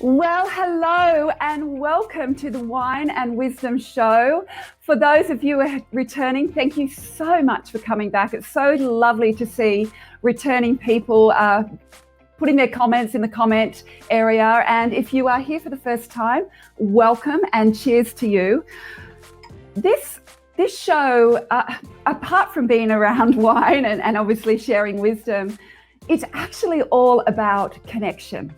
Well, hello and welcome to the Wine and Wisdom Show. For those of you who are returning, thank you so much for coming back. It's so lovely to see returning people putting their comments in the comment area. And if you are here for the first time, welcome and cheers to you. This show, apart from being around wine and obviously sharing wisdom, it's actually all about connection.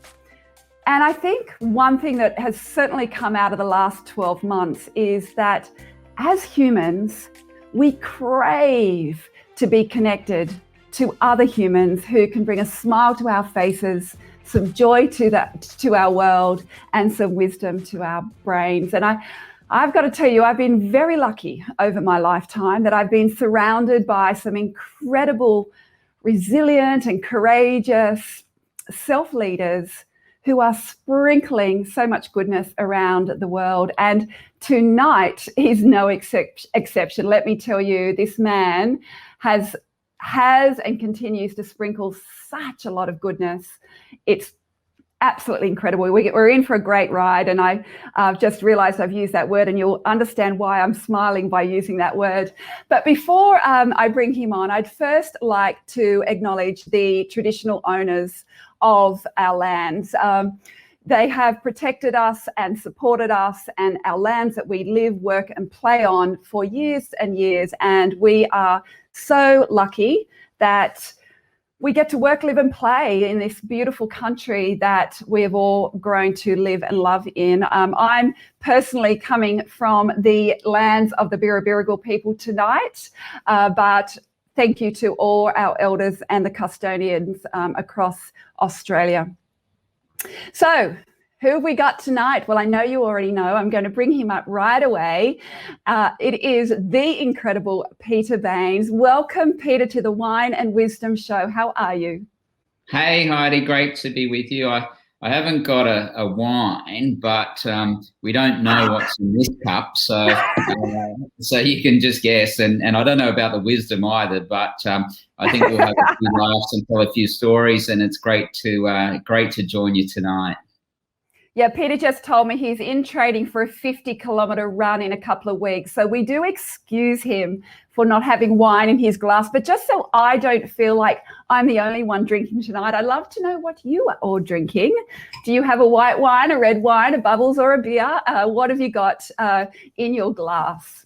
And I think one thing that has certainly come out of the last 12 months is that as humans, we crave to be connected to other humans who can bring a smile to our faces, some joy to our world, and some wisdom to our brains. And I've got to tell you, I've been very lucky over my lifetime that I've been surrounded by some incredible, resilient and courageous self-leaders who are sprinkling so much goodness around the world. And tonight is no exception. Let me tell you, this man has and continues to sprinkle such a lot of goodness. It's absolutely incredible. We're in for a great ride, and I've just realized I've used that word, and you'll understand why I'm smiling by using that word. But before I bring him on, I'd first like to acknowledge the traditional owners of our lands. They have protected us and supported us and our lands that we live, work and play on for years and years. And we are so lucky that we get to work, live and play in this beautiful country that we have all grown to live and love in. I'm personally coming from the lands of the Birrabirragal people tonight, but thank you to all our elders and the custodians across Australia. So, who have we got tonight? Well, I know you already know. I'm going to bring him up right away. It is the incredible Peter Baines. Welcome, Peter, to the Wine and Wisdom Show. How are you? Hey, Heidi. Great to be with you. I haven't got a wine, but we don't know what's in this cup, so you can just guess. And I don't know about the wisdom either, but I think we'll have a few laughs and tell a few stories, and it's great to join you tonight. Yeah, Peter just told me he's in training for a 50-kilometre run in a couple of weeks. So we do excuse him for not having wine in his glass. But just so I don't feel like I'm the only one drinking tonight, I'd love to know what you are all drinking. Do you have a white wine, a red wine, a bubbles or a beer? What have you got in your glass?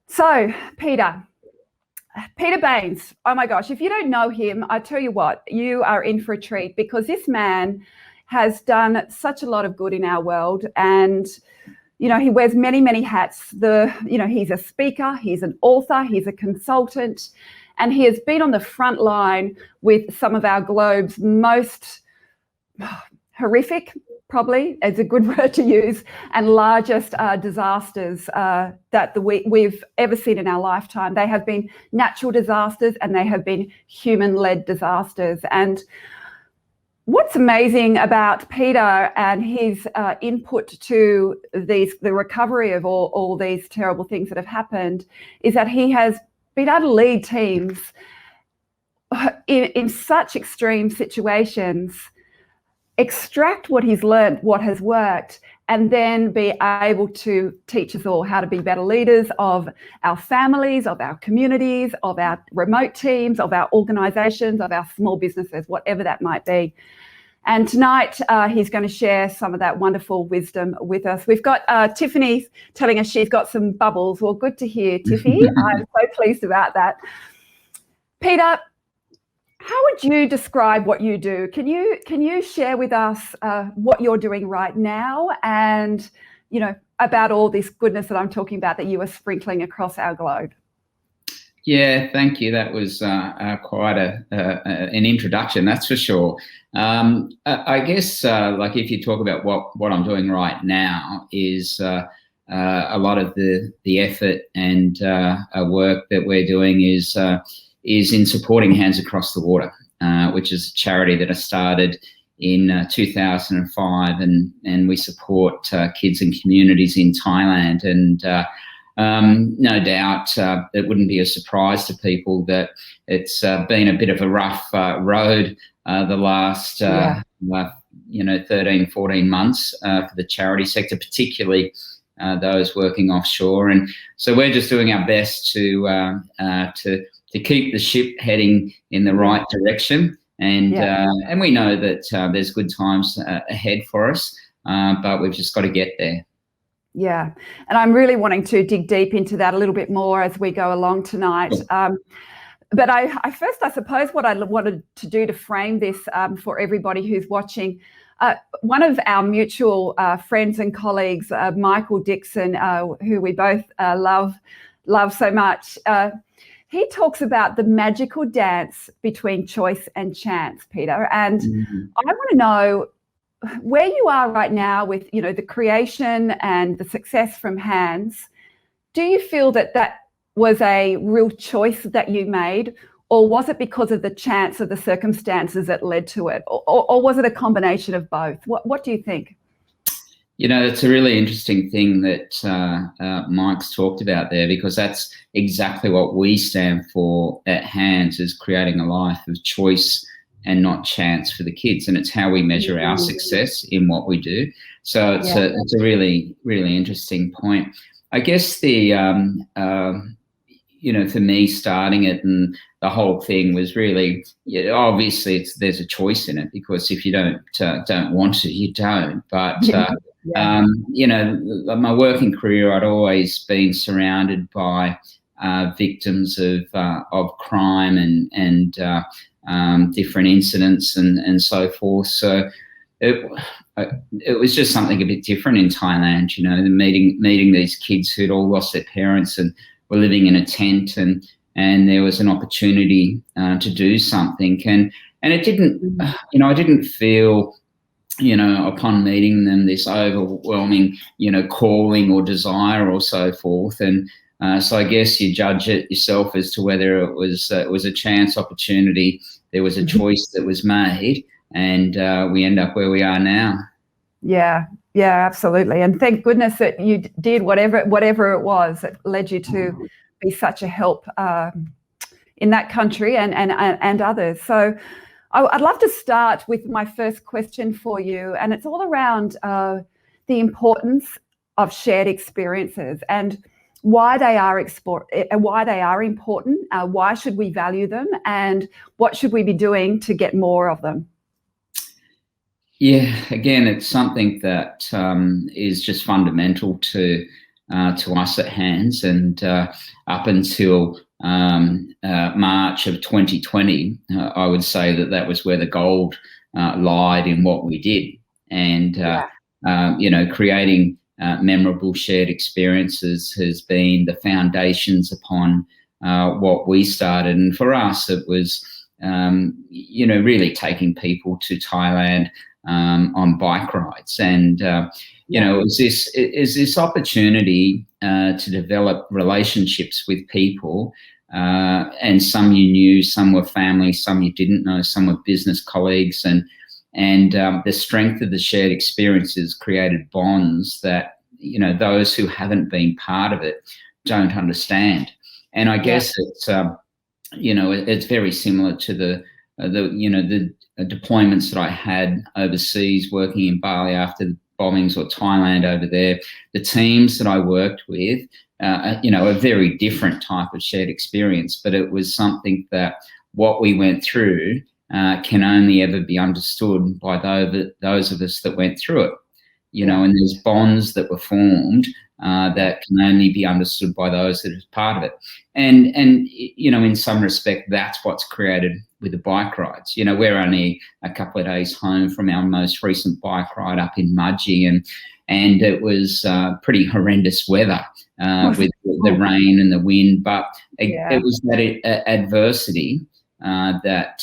So, Peter Baines, oh my gosh, if you don't know him, I tell you what, you are in for a treat, because this man has done such a lot of good in our world. And, you know, he wears many, many hats. He's a speaker, he's an author, he's a consultant, and he has been on the front line with some of our globe's most horrific, probably is a good word to use, and largest disasters that we've ever seen in our lifetime. They have been natural disasters and they have been human-led disasters. And what's amazing about Peter and his input to the recovery of all these terrible things that have happened is that he has been able to lead teams in such extreme situations, extract what he's learned, what has worked, and then be able to teach us all how to be better leaders of our families, of our communities, of our remote teams, of our organisations, of our small businesses, whatever that might be. And tonight he's going to share some of that wonderful wisdom with us. We've got Tiffany telling us she's got some bubbles. Well, good to hear, Tiffy. I'm so pleased about that. Peter, how would you describe what you do? Can you share with us what you're doing right now, and about all this goodness that I'm talking about that you are sprinkling across our globe? Yeah, thank you. That was quite an introduction, that's for sure. I guess, like if you talk about what I'm doing right now is a lot of the effort and work that we're doing is in supporting Hands Across the Water, which is a charity that I started in 2005, and we support kids and communities in Thailand. And no doubt it wouldn't be a surprise to people that it's been a bit of a rough road the last 13, 14 months for the charity sector, particularly those working offshore. And so we're just doing our best to keep the ship heading in the right direction. And we know that there's good times ahead for us, but we've just got to get there. Yeah, and I'm really wanting to dig deep into that a little bit more as we go along tonight. Sure. But I suppose what I wanted to do to frame this for everybody who's watching, one of our mutual friends and colleagues, Michael Dixon, who we both love so much, he talks about the magical dance between choice and chance, Peter. And I want to know where you are right now with, the creation and the success from Hands. Do you feel that was a real choice that you made, or was it because of the chance of the circumstances that led to it, or was it a combination of both? What do you think? It's a really interesting thing that Mike's talked about there, because that's exactly what we stand for at Hands, is creating a life of choice and not chance for the kids. And it's how we measure our success in what we do. So it's a really, really interesting point. I guess for me, starting it and the whole thing was really, obviously there's a choice in it, because if you don't want to, you don't. But my working career, I'd always been surrounded by victims of crime and different incidents and so forth. So it was just something a bit different in Thailand. Meeting these kids who'd all lost their parents and were living in a tent, and there was an opportunity to do something, and it didn't, I didn't feel, upon meeting them, this overwhelming, calling or desire or so forth. And so I guess you judge it yourself as to whether it was a chance opportunity. There was a choice that was made, and we end up where we are now. Yeah, absolutely. And thank goodness that you did whatever it was that led you to be such a help in that country and others. So I'd love to start with my first question for you, and it's all around the importance of shared experiences and why they are important. Why should we value them, and what should we be doing to get more of them? Yeah, again, it's something that is just fundamental to us at Hands, and up until March of 2020, I would say that was where the gold lied in what we did, and creating memorable shared experiences has been the foundations upon what we started. And for us, it was really taking people to Thailand on bike rides, and it was this opportunity to develop relationships with people, and some you knew, some were family, some you didn't know, some were business colleagues, and the strength of the shared experiences created bonds that those who haven't been part of it don't understand. And I guess it's it's very similar to the deployments that I had overseas, working in Bali after the bombings, or Thailand over there. The teams that I worked with, a very different type of shared experience, but it was something that what we went through can only ever be understood by those of us that went through it. And there's bonds that were formed that can only be understood by those that are part of it. And in some respect, that's what's created with the bike rides. We're only a couple of days home from our most recent bike ride up in Mudgee, and it was pretty horrendous weather with the rain and the wind. But it was that adversity that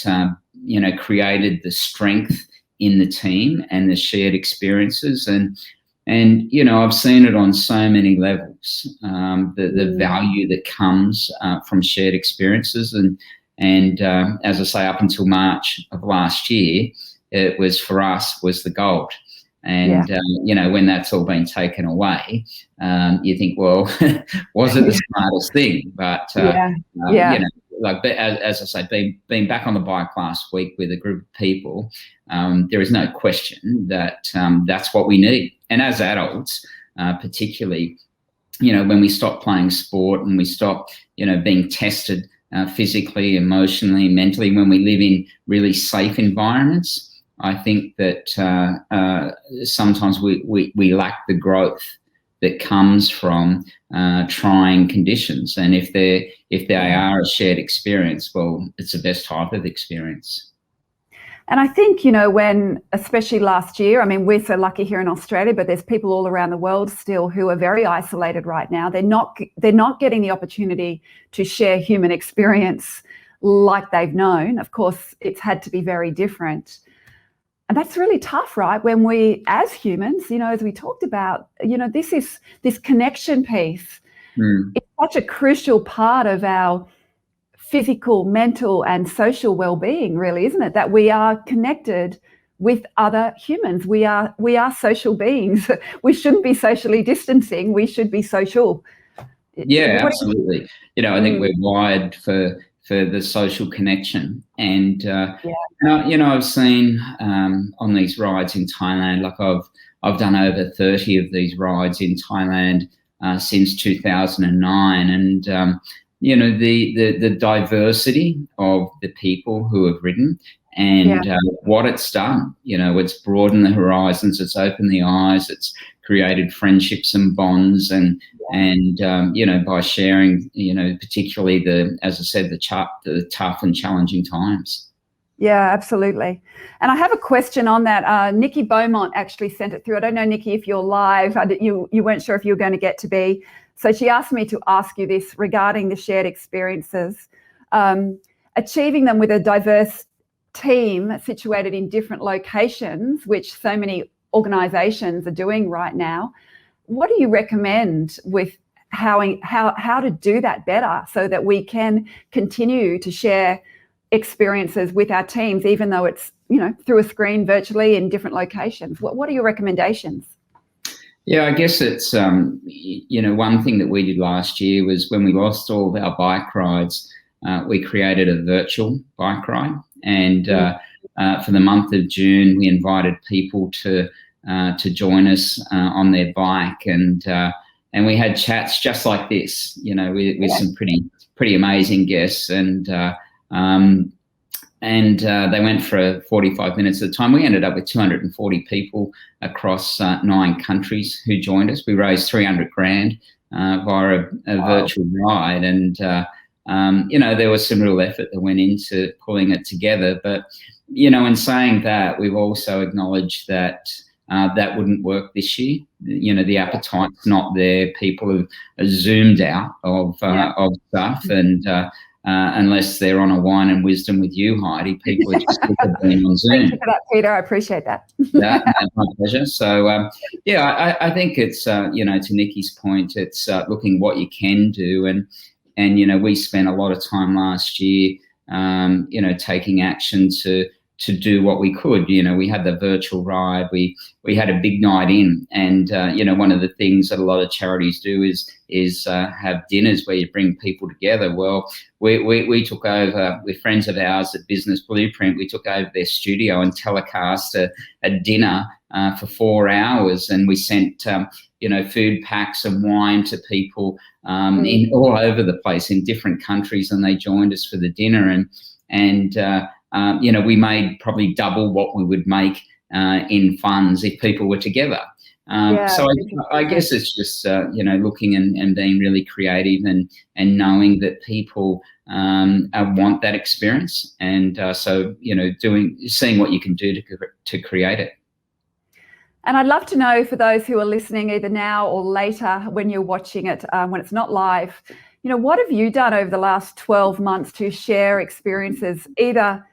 created the strength in the team and the shared experiences. And I've seen it on so many levels, the value that comes from shared experiences. And as I say, up until March of last year, it was, for us, was the gold. And, when that's all been taken away, you think, well, was it the smartest thing? But, as I say, being back on the bike last week with a group of people, there is no question that that's what we need. And as adults, particularly, when we stop playing sport and we stop, being tested physically, emotionally, mentally, when we live in really safe environments, I think that sometimes we lack the growth that comes from trying conditions. And if they are a shared experience, well, it's the best type of experience. And I think, when, especially last year, I mean, we're so lucky here in Australia, but there's people all around the world still who are very isolated right now. They're not getting the opportunity to share human experience like they've known. Of course, it's had to be very different. And that's really tough, right? When we, as humans, as we talked about, this connection piece, it's such a crucial part of our physical, mental, and social well-being, really, isn't it? That we are connected with other humans. We are social beings. We shouldn't be socially distancing. We should be social. Yeah, absolutely. I think we're wired for the social connection. And I've seen on these rides in Thailand, like I've done over 30 of these rides in Thailand since 2009, and the diversity of the people who have ridden and what it's done. It's broadened the horizons, it's opened the eyes, it's created friendships and bonds, and by sharing, particularly as I said, the tough and challenging times. Yeah, absolutely. And I have a question on that. Nikki Beaumont actually sent it through. I don't know, Nikki, if you're live. You weren't sure if you were going to get to be. So she asked me to ask you this regarding the shared experiences, achieving them with a diverse team situated in different locations, which so many organisations are doing right now. What do you recommend with how to do that better so that we can continue to share experiences with our teams, even though it's, through a screen virtually in different locations? What are your recommendations? Yeah, I guess it's, one thing that we did last year was when we lost all of our bike rides, we created a virtual bike ride. And for the month of June, we invited people to join us on their bike. And we had chats just like this, with some pretty amazing guests. And they went for 45 minutes at a time. We ended up with 240 people across 9 countries who joined us. We raised $300,000 via a virtual ride, and there was some real effort that went into pulling it together. But in saying that, we've also acknowledged that that wouldn't work this year. The appetite's not there. People have zoomed out of stuff, and unless they're on a wine and wisdom with you, Heidi, people are just being on Zoom. Thank you for that, Peter. I appreciate that. Yeah, my pleasure. So, I think it's, to Nikki's point, it's looking what you can do. And we spent a lot of time last year, taking action to do what we could. We had the virtual ride, we had a big night in, and one of the things that a lot of charities do is have dinners where you bring people together. Well, we took over with friends of ours at Business Blueprint. We took over their studio and telecast a dinner for 4 hours, and we sent food packs and wine to people in all over the place in different countries, and they joined us for the dinner. And we made probably double what we would make in funds if people were together. So I guess it's just, looking and being really creative and knowing that people want that experience. And seeing what you can do to create it. And I'd love to know, for those who are listening either now or later when you're watching it, when it's not live, what have you done over the last 12 months to share experiences, either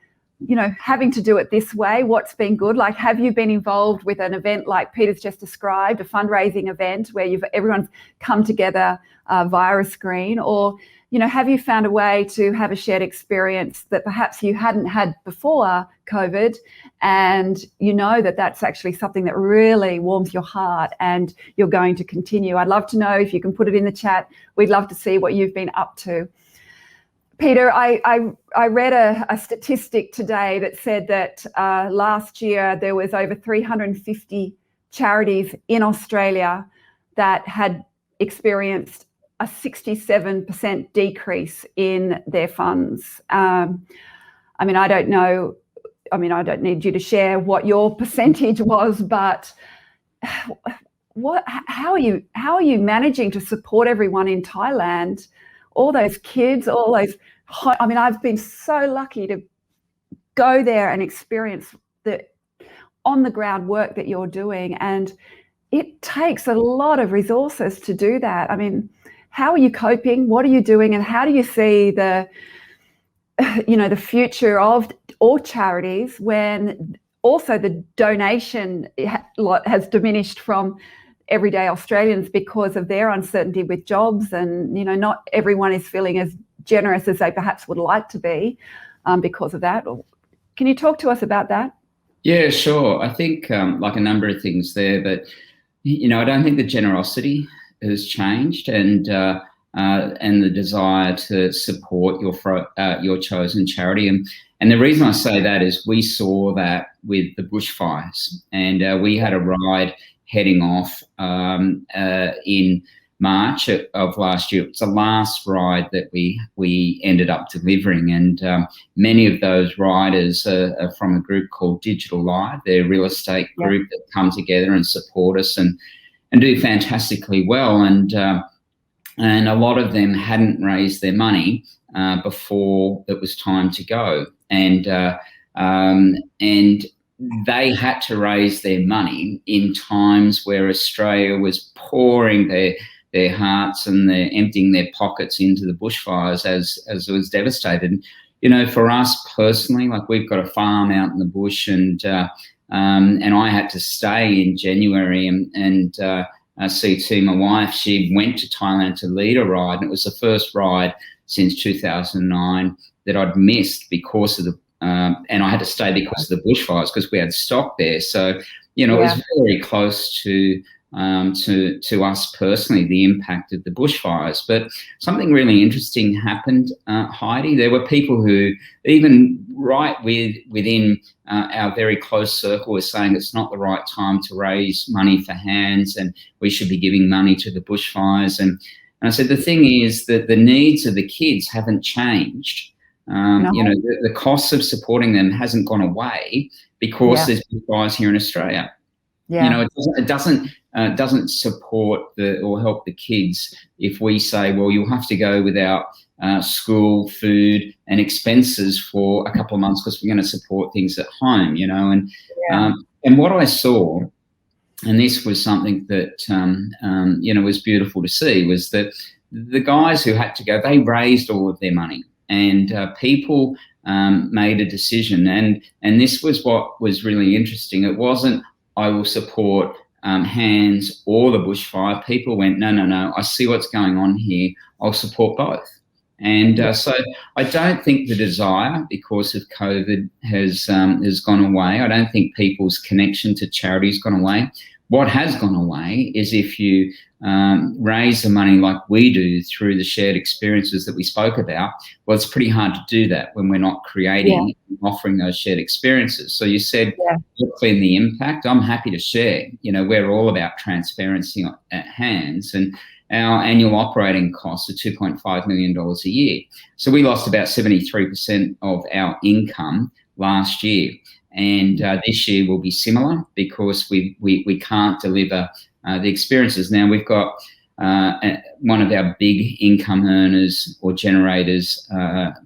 having to do it this way, what's been good? Like, have you been involved with an event like Peter's just described, a fundraising event where everyone's come together via a screen? Or, have you found a way to have a shared experience that perhaps you hadn't had before COVID, and that's actually something that really warms your heart and you're going to continue? I'd love to know if you can put it in the chat. We'd love to see what you've been up to. Peter, I read a statistic today that said that last year there was over 350 charities in Australia that had experienced a 67% decrease in their funds. I mean, I don't know. I mean, I don't need you to share what your percentage was, but how are you managing to support everyone in Thailand? All those kids, all those. I mean, I've been so lucky to go there and experience the on the ground work that you're doing, and it takes a lot of resources to do that. I mean, how are you coping? What are you doing? And how do you see the future of all charities when also the donation has diminished from everyday Australians because of their uncertainty with jobs, and not everyone is feeling as generous as they perhaps would like to be because of that. Can you talk to us about that? Yeah, sure. I think like a number of things there, but I don't think the generosity has changed, and the desire to support your chosen charity. And the reason I say that is we saw that with the bushfires, and we had a ride heading off in March of last year. It was the last ride that we ended up delivering, and many of those riders are from a group called Digital Live. They're a real estate group that come together and support us and do fantastically well. And a lot of them hadn't raised their money before it was time to go, and they had to raise their money in times where Australia was pouring their hearts and they're emptying their pockets into the bushfires as it was devastated. For us personally, like we've got a farm out in the bush, and I had to stay in January and CT, my wife, she went to Thailand to lead a ride, and it was the first ride since 2009 that I'd missed because of the and I had to stay because of the bushfires because we had stock there. So, it was very close to us personally, the impact of the bushfires. But something really interesting happened, Heidi. There were people who, even right within our very close circle, were saying it's not the right time to raise money for hands and we should be giving money to the bushfires. And I said, the thing is that the needs of the kids haven't changed. No. The cost of supporting them hasn't gone away because there's bushfires here in Australia. Yeah. It doesn't support or help the kids if we say, well, you'll have to go without school, food and expenses for a couple of months because we're going to support things at home, and what I saw, and this was something that, was beautiful to see, was that the guys who had to go, they raised all of their money, and people made a decision. And this was what was really interesting. It wasn't, I will support hands or the bushfire. People went, no, I see what's going on here. I'll support both. And so I don't think the desire, because of COVID, has gone away. I don't think people's connection to charity has gone away. What has gone away is if you raise the money like we do through the shared experiences that we spoke about, well, it's pretty hard to do that when we're not creating and offering those shared experiences. So you said, what's been the impact? I'm happy to share. We're all about transparency at hands, and our annual operating costs are $2.5 million a year. So we lost about 73% of our income last year. And this year will be similar because we can't deliver the experiences. Now, we've got one of our big income earners or generators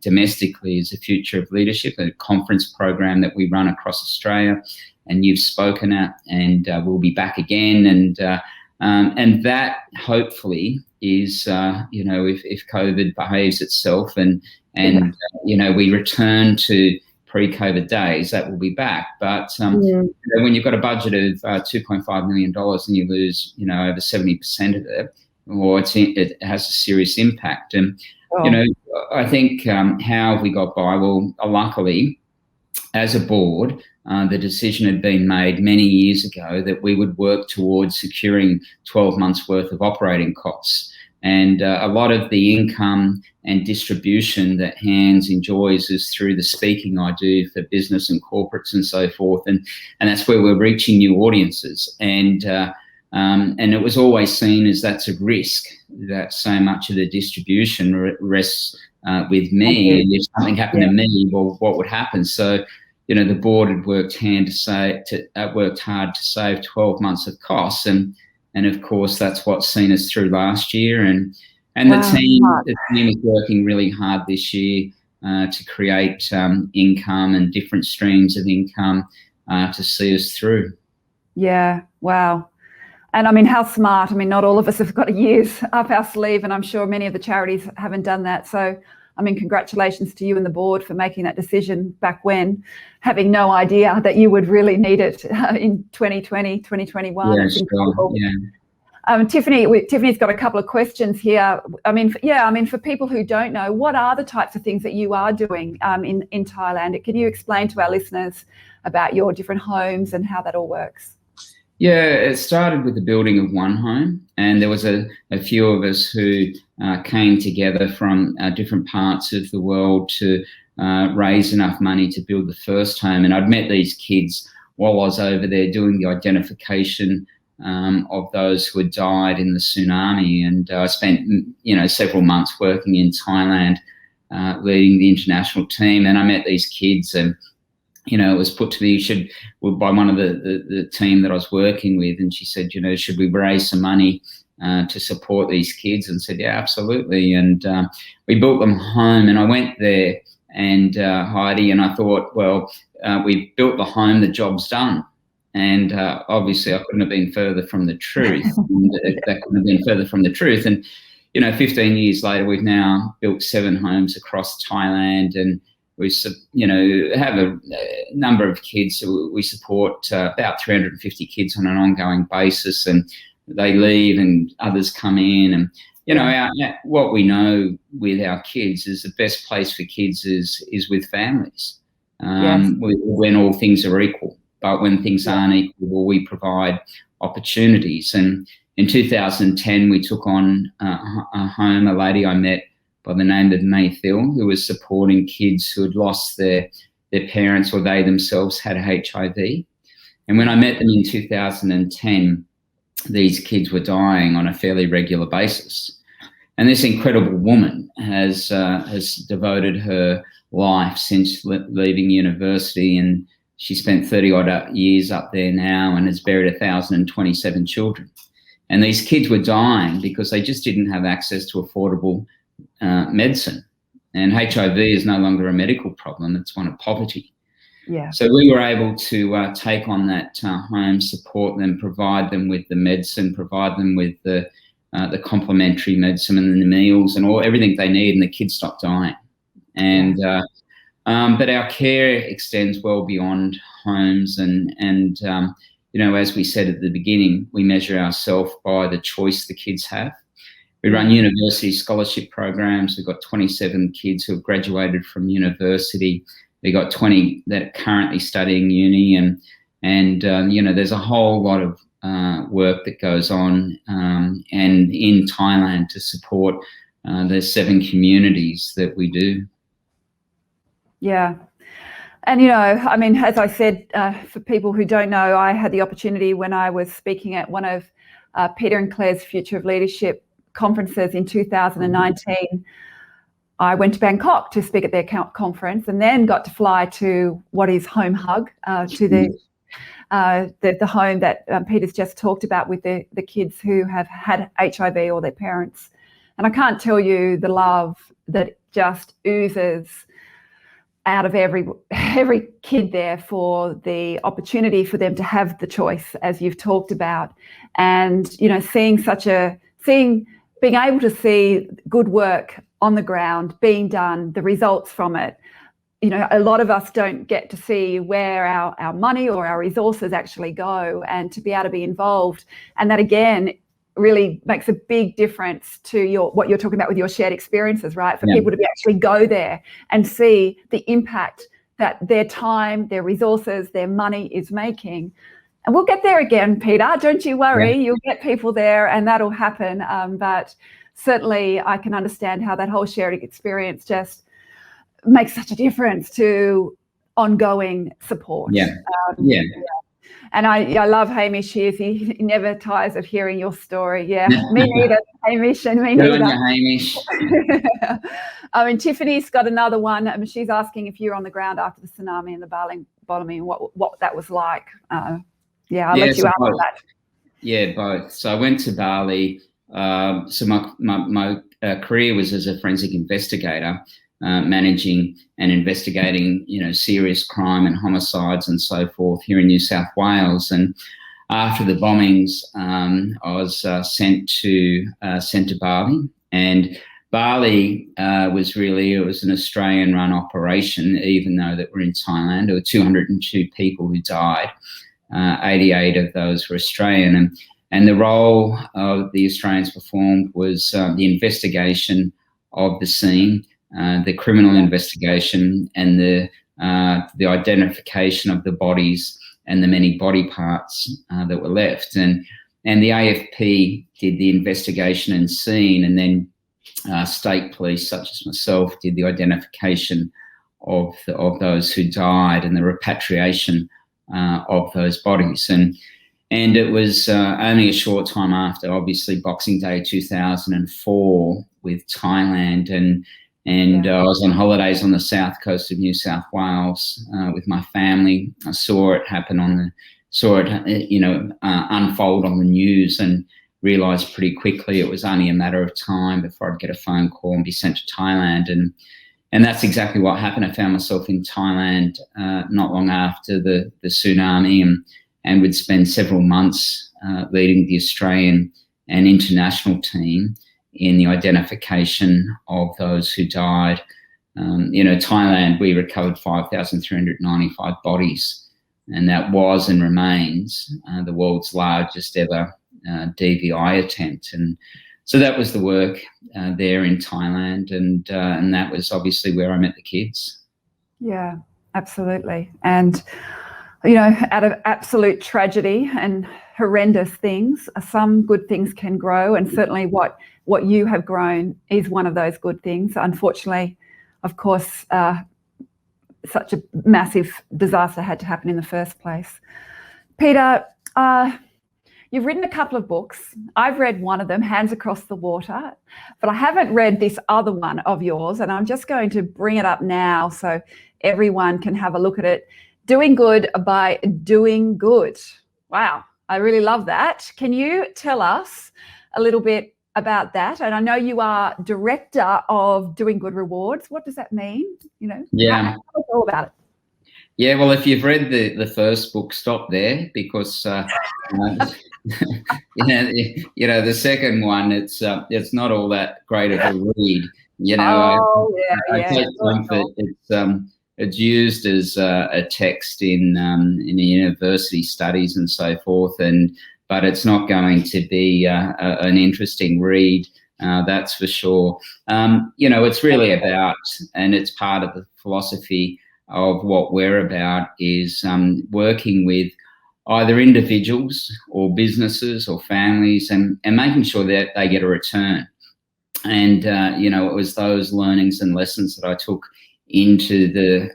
domestically is the Future of Leadership, a conference program that we run across Australia, and you've spoken at, and we'll be back again. And that hopefully is, if COVID behaves itself and we return to pre-COVID days, that will be back. But when you've got a budget of $2.5 million and you lose, over 70% of it, it has a serious impact. And, I think how have we got by? Well, luckily, as a board, the decision had been made many years ago that we would work towards securing 12 months worth of operating costs. And a lot of the income and distribution that Hands enjoys is through the speaking I do for business and corporates and so forth. And that's where we're reaching new audiences. And it was always seen as that's a risk, that so much of the distribution rests with me. And if something happened to me, well, what would happen? So, the board had worked hard to save 12 months of costs. And of course, that's what's seen us through last year. And the team is working really hard this year to create income and different streams of income to see us through. Yeah, wow. And I mean, how smart. I mean, not all of us have got years up our sleeve, and I'm sure many of the charities haven't done that. So, I mean, congratulations to you and the board for making that decision back when, having no idea that you would really need it in 2020, 2021. Yeah, it's incredible. Sure. Yeah. Tiffany's got a couple of questions here. I mean, for people who don't know, what are the types of things that you are doing in Thailand? Can you explain to our listeners about your different homes and how that all works? Yeah, it started with the building of one home, and there was a few of us who came together from different parts of the world to raise enough money to build the first home. And I'd met these kids while I was over there doing the identification of those who had died in the tsunami. And I spent, several months working in Thailand, leading the international team. And I met these kids, and it was put to me by one of the team that I was working with, and she said, should we raise some money to support these kids? And said, yeah, absolutely. And we built them a home, and I went there, and Heidi, and I thought, well, we built the home, the job's done. And obviously I couldn't have been further from the truth. That couldn't have been further from the truth. And, 15 years later, we've now built 7 homes across Thailand, and we, have a number of kids. We support about 350 kids on an ongoing basis, and they leave and others come in. And, what we know with our kids is the best place for kids is with families, when all things are equal. But when things aren't equal, we provide opportunities. And in 2010, we took on a lady I met by the name of Maythil, who was supporting kids who had lost their parents, or they themselves had HIV. And when I met them in 2010, these kids were dying on a fairly regular basis. And this incredible woman has devoted her life since leaving university, and she spent 30-odd years up there now and has buried 1,027 children. And these kids were dying because they just didn't have access to affordable medicine. And HIV is no longer a medical problem, it's one of poverty. Yeah. So we were able to take on that home, support them, provide them with the medicine, provide them with the complementary medicine and the meals and everything they need, and the kids stopped dying. And but our care extends well beyond homes, and as we said at the beginning, we measure ourselves by the choice the kids have. We run university scholarship programs. We've got 27 kids who have graduated from university. We've got 20 that are currently studying uni, and there's a whole lot of work that goes on and in Thailand to support the 7 communities that we do. Yeah. And, as I said, for people who don't know, I had the opportunity when I was speaking at one of Peter and Claire's Future of Leadership conferences in 2019. I went to Bangkok to speak at their conference, and then got to fly to what is Home Hug, to the home that Peter's just talked about with the kids who have had HIV or their parents. And I can't tell you the love that just oozes out of every kid there for the opportunity for them to have the choice, as you've talked about. And, being able to see good work on the ground being done, the results from it. A lot of us don't get to see where our money or our resources actually go, and to be able to be involved. And that, again, really makes a big difference to what you're talking about with your shared experiences, right? For people to be actually go there and see the impact that their time, their resources, their money is making. And we'll get there again, Peter. Don't you worry. You'll get people there, and that'll happen. But certainly I can understand how that whole sharing experience just makes such a difference to ongoing support. Yeah. Yeah. And I love Hamish here. He never tires of hearing your story. Yeah, me neither, Hamish, and me neither. Good on you, Hamish. And Tiffany's got another one. She's asking if you're on the ground after the tsunami and the Bali bombing, what that was like. I'll let you answer that. Yeah, both. So I went to Bali. So my career was as a forensic investigator, managing and investigating, serious crime and homicides and so forth here in New South Wales. And after the bombings, I was sent to Bali. And Bali was an Australian-run operation, even though that we're in Thailand. There were 202 people who died. 88 of those were Australian. And the role of the Australians performed was the investigation of the scene, the criminal investigation, and the identification of the bodies and the many body parts that were left. And the AFP did the investigation and scene, and then state police, such as myself, did the identification of those who died and the repatriation of those bodies. And it was only a short time after, obviously, Boxing Day 2004 with Thailand, and I was on holidays on the south coast of New South Wales with my family. I saw it happen unfold on the news, and realised pretty quickly it was only a matter of time before I'd get a phone call and be sent to Thailand. And that's exactly what happened. I found myself in Thailand not long after the tsunami, and would spend several months leading the Australian and international team in the identification of those who died. Thailand, we recovered 5,395 bodies, and that was and remains the world's largest ever DVI attempt. And so that was the work there in Thailand, and that was obviously where I met the kids. Yeah, absolutely. And out of absolute tragedy and horrendous things, some good things can grow, and certainly what you have grown is one of those good things. Unfortunately, of course, such a massive disaster had to happen in the first place. Peter, you've written a couple of books. I've read one of them, Hands Across the Water, but I haven't read this other one of yours, and I'm just going to bring it up now so everyone can have a look at it. Doing Good by Doing Good. Wow, I really love that. Can you tell us a little bit about that? And I know you are director of Doing Good Rewards. What does that mean? Yeah. Tell us all about it. Yeah, well, if you've read the first book, stop there, because the second one, it's not all that great of a read. I take comfort. It's used as a text in the university studies and so forth, but it's not going to be an interesting read, that's for sure. It's really about, and it's part of the philosophy of what we're about, is working with either individuals or businesses or families, and making sure that they get a return. And it was those learnings and lessons that I took into the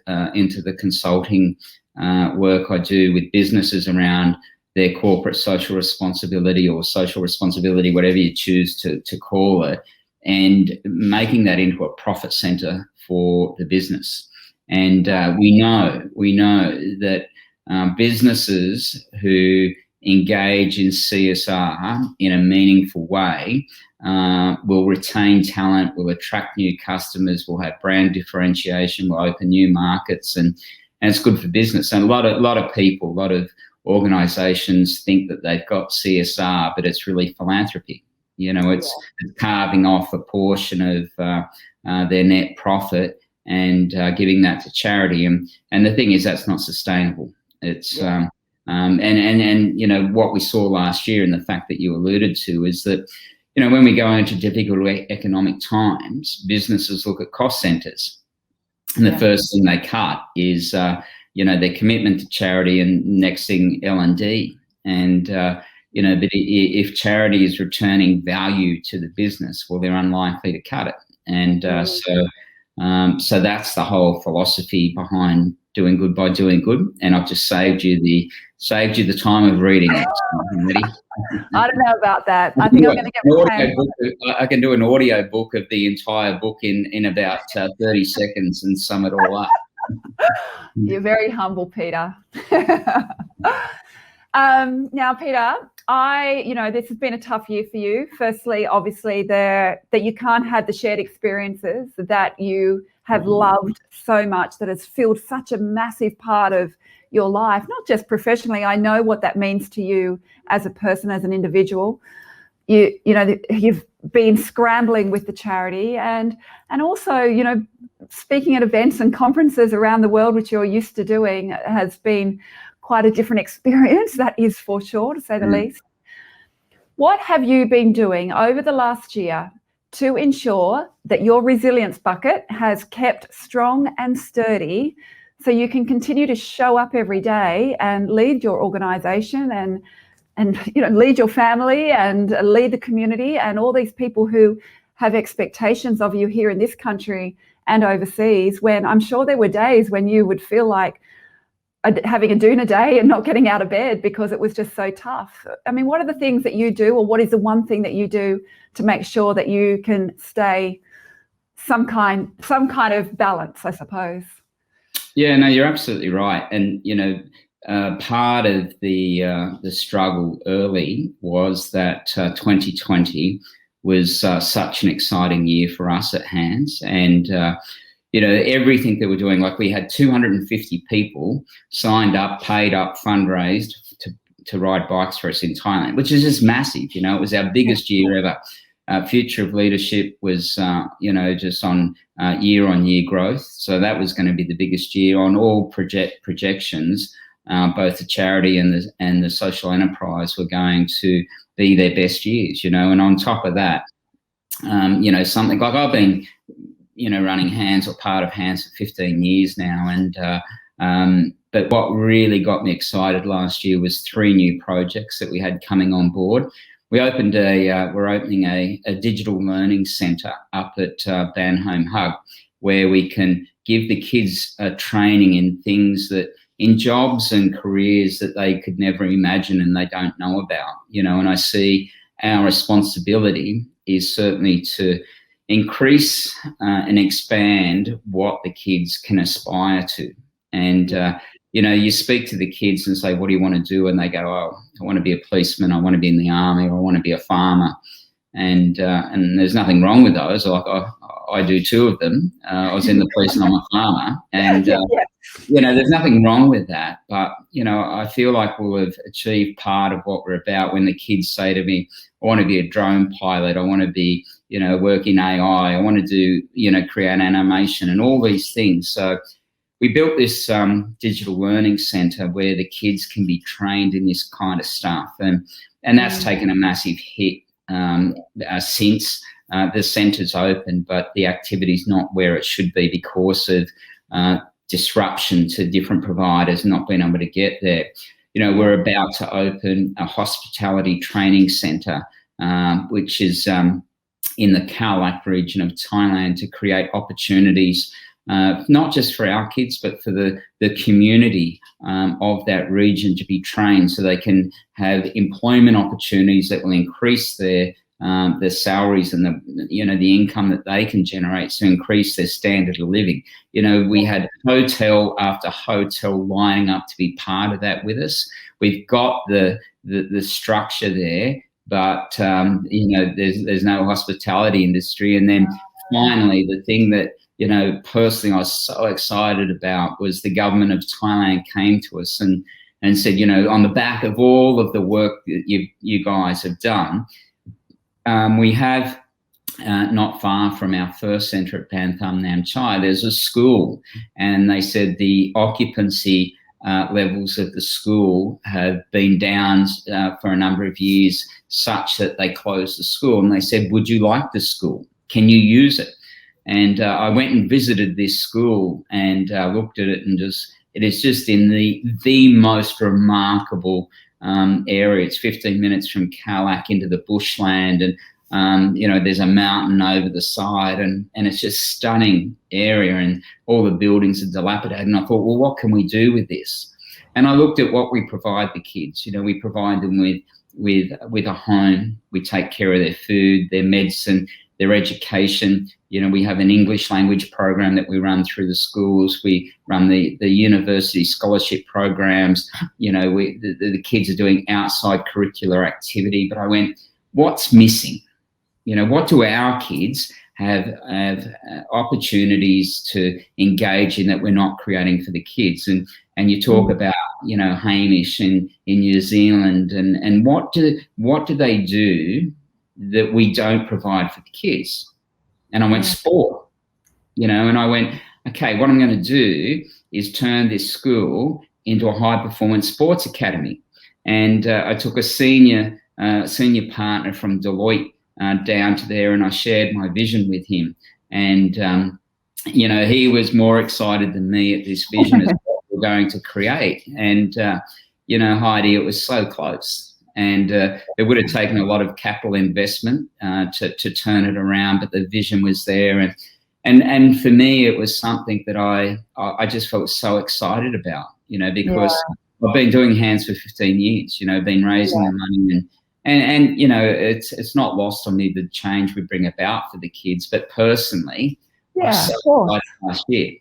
consulting work I do with businesses around their corporate social responsibility, or social responsibility, whatever you choose to call it, and making that into a profit center for the business. And we know that businesses who engage in CSR in a meaningful way will retain talent, will attract new customers, will have brand differentiation, will open new markets, and it's good for business. And a lot of people, a lot of organisations think that they've got CSR, but it's really philanthropy. It's carving off a portion of their net profit and giving that to charity. And the thing is, that's not sustainable. It's and what we saw last year, and the fact that you alluded to, is that when we go into difficult economic times, businesses look at cost centres, and the first thing they cut is their commitment to charity, and next thing L&D. And but if charity is returning value to the business, well, they're unlikely to cut it. And so that's the whole philosophy behind doing good by doing good. And I've just saved you the time of reading it. I don't know about that. I think I'm going to get I can do an audio book of the entire book in about 30 seconds and sum it all up. You're very humble, Peter. Now, Peter, this has been a tough year for you. Firstly, obviously, that you can't have the shared experiences that you have loved so much, that has filled such a massive part of your life, not just professionally. I know what that means to you as a person, as an individual. You've been scrambling with the charity and also, speaking at events and conferences around the world, which you're used to doing, has been quite a different experience, that is for sure, to say the least. What have you been doing over the last year to ensure that your resilience bucket has kept strong and sturdy so you can continue to show up every day and lead your organisation and lead your family and lead the community and all these people who have expectations of you here in this country and overseas, when I'm sure there were days when you would feel like having a doona day and not getting out of bed because it was just so tough. I mean, what are the things that you do, or what is the one thing that you do to make sure that you can stay some kind of balance, I suppose? Yeah, no, you're absolutely right. And, part of the struggle early was that 2020 was such an exciting year for us at Hands. And, everything that we're doing, like we had 250 people signed up, paid up, fundraised to ride bikes for us in Thailand, which is just massive. It was our biggest year ever. Future of Leadership was, just on year-on-year growth. So that was going to be the biggest year on all projections. Both the charity and the social enterprise were going to be their best years, and on top of that, something like I've been, running Hands or part of Hands for 15 years now. And but what really got me excited last year was 3 new projects that we had coming on board. We're opening a digital learning centre up at Banholm Hub, where we can give the kids training in things in jobs and careers that they could never imagine and they don't know about, and I see our responsibility is certainly to increase and expand what the kids can aspire to. And, you speak to the kids and say, what do you want to do? And they go, oh, I want to be a policeman. I want to be in the army, or I want to be a farmer. And there's nothing wrong with those. Like I do 2 of them. I was in the police and I'm a farmer. And, there's nothing wrong with that. But, I feel like we'll have achieved part of what we're about when the kids say to me, I want to be a drone pilot. I want to be, work in AI. I want to do, create animation and all these things. So we built this digital learning centre where the kids can be trained in this kind of stuff. And that's taken a massive hit since the centre's open, but the activity's not where it should be because of disruption to different providers not being able to get there. We're about to open a hospitality training centre, which is in the Khao Lak region of Thailand, to create opportunities not just for our kids, but for the community of that region to be trained so they can have employment opportunities that will increase their salaries and the income that they can generate to increase their standard of living. We had hotel after hotel lining up to be part of that with us. We've got the structure there, but there's no hospitality industry. And then finally, the thing that personally I was so excited about was the government of Thailand came to us and said, on the back of all of the work that you guys have done, we have not far from our first centre at Ban Tham Nam Chai, there's a school, and they said the occupancy levels of the school have been down for a number of years, such that they closed the school. And they said, would you like the school? Can you use it? And I went and visited this school and looked at it, and it is just in the most remarkable area. It's 15 minutes from Calac into the bushland, and there's a mountain over the side, and it's just stunning area, and all the buildings are dilapidated. And I thought, well, what can we do with this? And I looked at what we provide the kids. We provide them with a home. We take care of their food, their medicine, their education. We have an English language program that we run through the schools. We run the university scholarship programs. The kids are doing outside curricular activity. But I went, what's missing? What do our kids have opportunities to engage in that we're not creating for the kids? And you talk about, Hamish in New Zealand, and what do they do that we don't provide for the kids? And I went, sport, and I went, okay, what I'm going to do is turn this school into a high performance sports academy. And I took a senior partner from Deloitte down to there, and I shared my vision with him. And, he was more excited than me at this vision as what we're going to create. And, Heidi, it was so close. And it would have taken a lot of capital investment to turn it around, but the vision was there. And for me, it was something that I just felt so excited about, because I've been doing hands for 15 years, been raising the money, and it's not lost on me the change we bring about for the kids, but personally, I was so excited last year.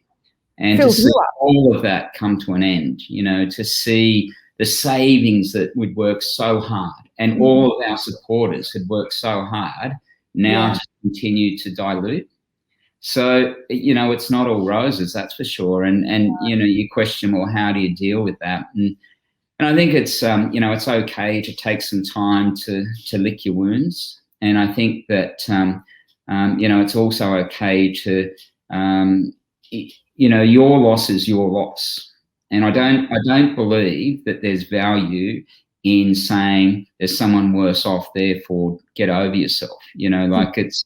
And to see all of that come to an end, to see the savings that would work so hard, and all of our supporters had worked so hard, now just continue to dilute. So, it's not all roses, that's for sure. And you question, well, how do you deal with that? And I think it's, it's okay to take some time to lick your wounds. And I think that, it's also okay to, your loss is your loss. And I don't believe that there's value in saying there's someone worse off, therefore get over yourself. It's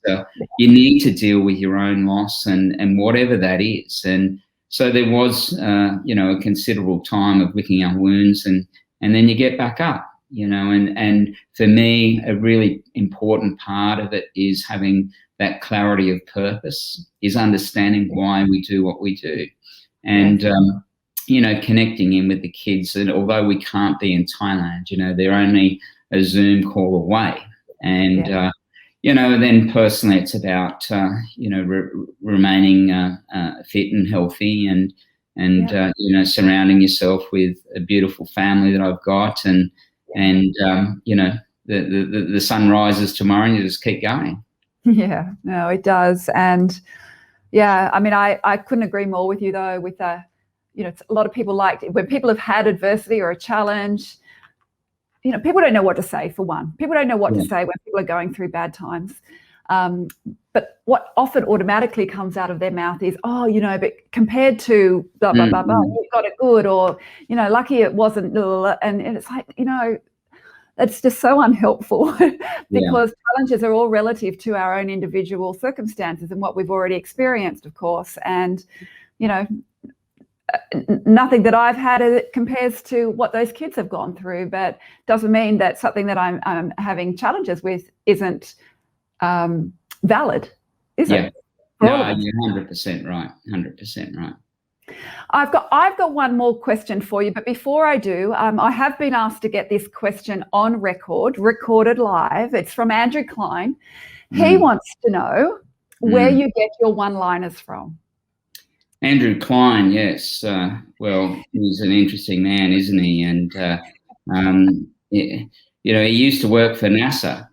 you need to deal with your own loss and whatever that is. And so there was a considerable time of licking our wounds, and then you get back up. And for me, a really important part of it is having that clarity of purpose, is understanding why we do what we do, and connecting in with the kids. And although we can't be in Thailand, they're only a Zoom call away. And, then personally, it's about, remaining fit and healthy, and surrounding yourself with a beautiful family that I've got. And the sun rises tomorrow and you just keep going. Yeah, no, it does. And I couldn't agree more with you, though, with a lot of people when people have had adversity or a challenge, people don't know what to say, for one. People don't know what to say when people are going through bad times. But what often automatically comes out of their mouth is, but compared to blah, blah, blah, blah, you got it good, or, lucky it wasn't, and it's like, it's just so unhelpful because challenges are all relative to our own individual circumstances and what we've already experienced, of course. And, nothing that I've had compares to what those kids have gone through, but doesn't mean that something that I'm having challenges with isn't valid, is it? No, you're 100% right. 100% right. I've got one more question for you, but before I do, I have been asked to get this question on recorded live. It's from Andrew Klein. He wants to know where you get your one-liners from. Andrew Klein, yes. Well, he's an interesting man, isn't he? And, he used to work for NASA.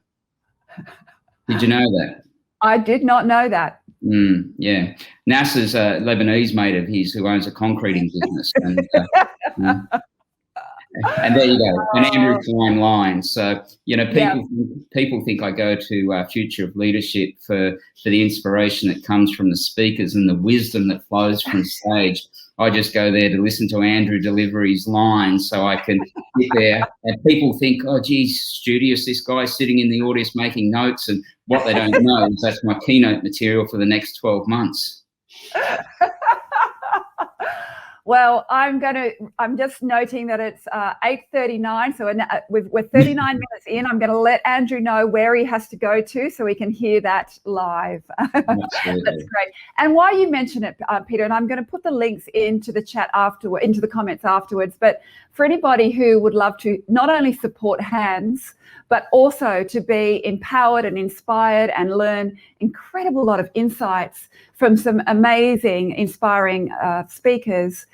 Did you know that? I did not know that. Yeah. NASA's a Lebanese mate of his who owns a concreting business. And there you go, an Andrew Klein line. So, people think I go to Future of Leadership for the inspiration that comes from the speakers and the wisdom that flows from stage. I just go there to listen to Andrew deliver his lines so I can sit there. And people think, oh, geez, studious, this guy's sitting in the audience making notes. And what they don't know is that's my keynote material for the next 12 months. Well, I'm just noting that it's 8:39, so we're 39 minutes in. I'm going to let Andrew know where he has to go to so we can hear that live. Absolutely. That's great. And while you mention it, Peter, and I'm going to put the links into the chat afterward, into the comments afterwards, but for anybody who would love to not only support hands, but also to be empowered and inspired and learn incredible lot of insights from some amazing, inspiring speakers.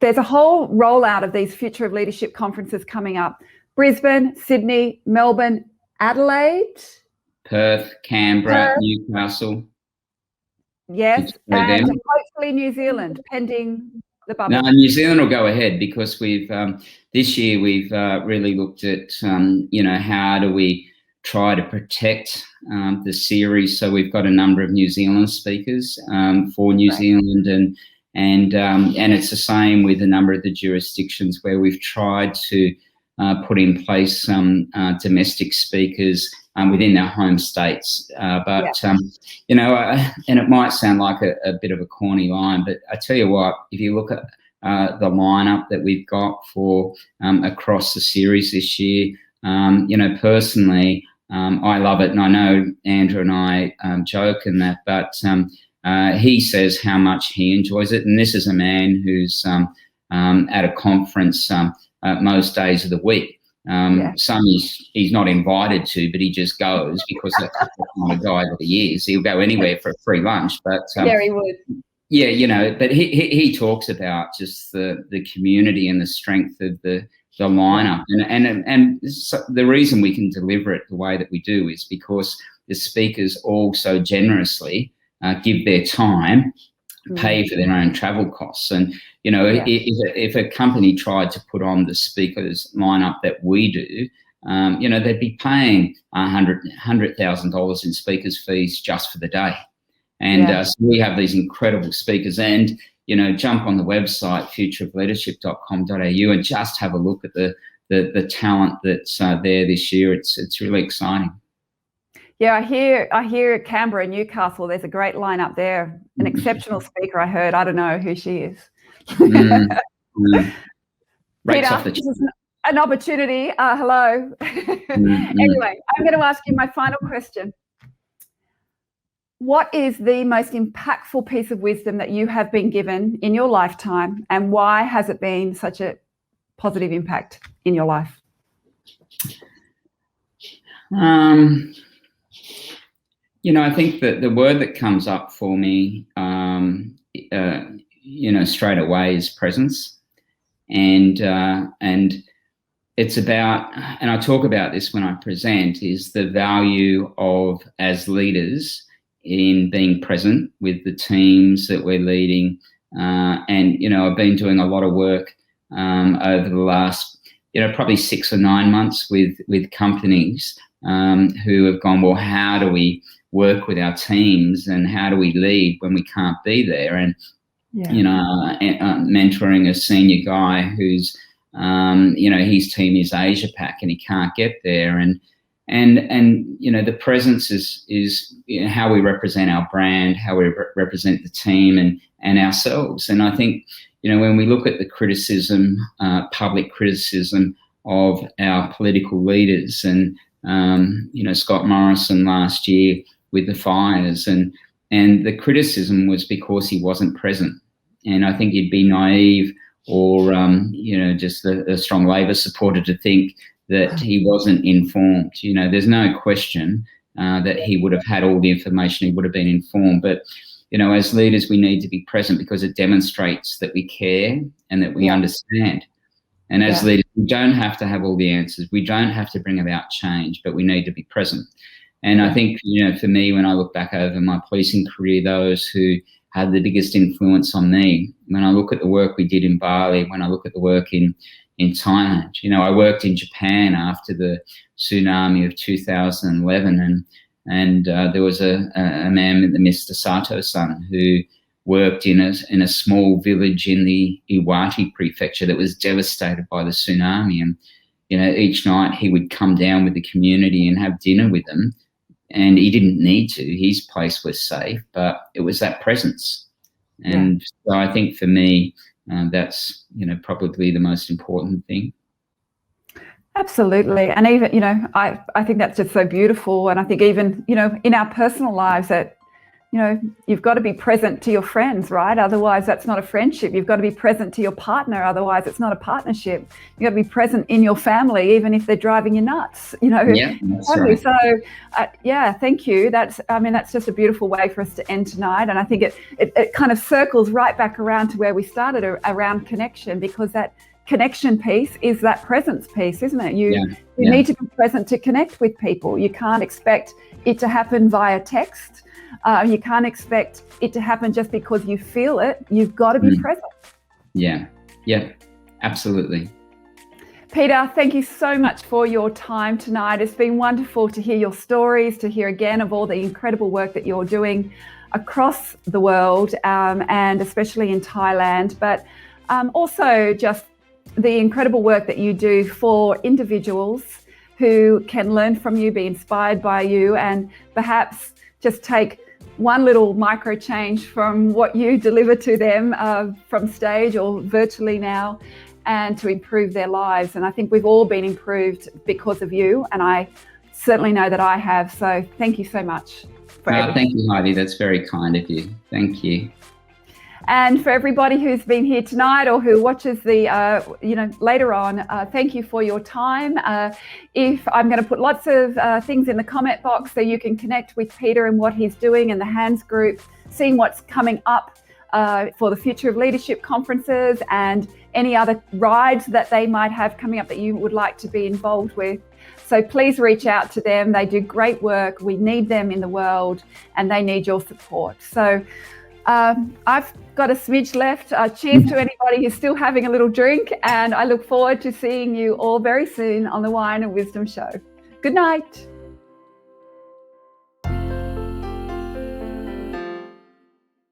There's a whole rollout of these Future of Leadership conferences coming up. Brisbane, Sydney, Melbourne, Adelaide. Perth, Canberra, Newcastle. Yes, and hopefully New Zealand, pending the bubble. No, New Zealand will go ahead because we've this year we've really looked at how do we try to protect the series. So we've got a number of New Zealand speakers for New Zealand, and it's the same with a number of the jurisdictions where we've tried to put in place some domestic speakers within their home states. And it might sound like a bit of a corny line, but I tell you what, if you look at the lineup that we've got for across the series this year, personally, I love it. And I know Andrew and I joke and that, but he says how much he enjoys it. And this is a man who's at a conference most days of the week. Some he's not invited to, but he just goes because that's the kind of guy that he is. He'll go anywhere for a free lunch. But he would. Yeah, but he talks about just the community and the strength of the lineup, and so the reason we can deliver it the way that we do is because the speakers all so generously give their time, pay for their own travel costs. And if a company tried to put on the speakers lineup that we do, they'd be paying $100,000 in speakers fees just for the day. And so we have these incredible speakers, and jump on the website futureofleadership.com.au and just have a look at the talent that's there this year. It's really exciting. Yeah, I hear Canberra and Newcastle. There's a great lineup there. An exceptional speaker I heard. I don't know who she is. Peter, this is an opportunity. Hello. Anyway, I'm going to ask you my final question. What is the most impactful piece of wisdom that you have been given in your lifetime, and why has it been such a positive impact in your life? I think that the word that comes up for me, straight away is presence. And it's about, and I talk about this when I present, is the value of, as leaders, in being present with the teams that we're leading. I've been doing a lot of work over the last, probably 6 or 9 months with companies who have gone, well, how do we work with our teams and how do we lead when we can't be there? And, mentoring a senior guy who's, his team is Asia Pac and he can't get there. And the presence is how we represent our brand, how we represent the team and ourselves. And I think, when we look at the criticism, public criticism of our political leaders, and Scott Morrison last year with the fires, and the criticism was because he wasn't present. And I think you'd be naive or just a strong Labor supporter to think that he wasn't informed. There's no question that he would have had all the information, he would have been informed. But, as leaders, we need to be present because it demonstrates that we care and that we understand. And as leaders, we don't have to have all the answers. We don't have to bring about change, but we need to be present. And I think, for me, when I look back over my policing career, those who had the biggest influence on me, when I look at the work we did in Bali, when I look at the work in Thailand, I worked in Japan after the tsunami of 2011, and there was a man, Mr. Sato-san, who worked in a small village in the Iwate prefecture that was devastated by the tsunami. And, each night he would come down with the community and have dinner with them. And he didn't need to. His place was safe, but it was that presence. And so I think for me, that's, probably the most important thing. Absolutely. And even, I think that's just so beautiful. And I think even, in our personal lives that, you've got to be present to your friends, right? Otherwise, that's not a friendship. You've got to be present to your partner. Otherwise, it's not a partnership. You've got to be present in your family, even if they're driving you nuts, Yeah, that's right. So, thank you. That's just a beautiful way for us to end tonight. And I think it kind of circles right back around to where we started, around connection, because that connection piece is that presence piece, isn't it? You need to be present to connect with people. You can't expect it to happen via text. You can't expect it to happen just because you feel it. You've got to be present. Yeah, absolutely. Peter, thank you so much for your time tonight. It's been wonderful to hear your stories, to hear again of all the incredible work that you're doing across the world, and especially in Thailand, but also just the incredible work that you do for individuals who can learn from you, be inspired by you, and perhaps just take one little micro change from what you deliver to them from stage or virtually now, and to improve their lives. And I think we've all been improved because of you, and I certainly know that I have. So thank you so much for everything. Thank you, Heidi. That's very kind of you. Thank you. And for everybody who's been here tonight or who watches the, later on, thank you for your time. If I'm going to put lots of things in the comment box so you can connect with Peter and what he's doing in the Hands group, seeing what's coming up for the Future of Leadership conferences and any other rides that they might have coming up that you would like to be involved with. So please reach out to them. They do great work. We need them in the world and they need your support. So I've got a smidge left. Cheers to anybody who's still having a little drink, and I look forward to seeing you all very soon on the Wine and Wisdom Show. Good night.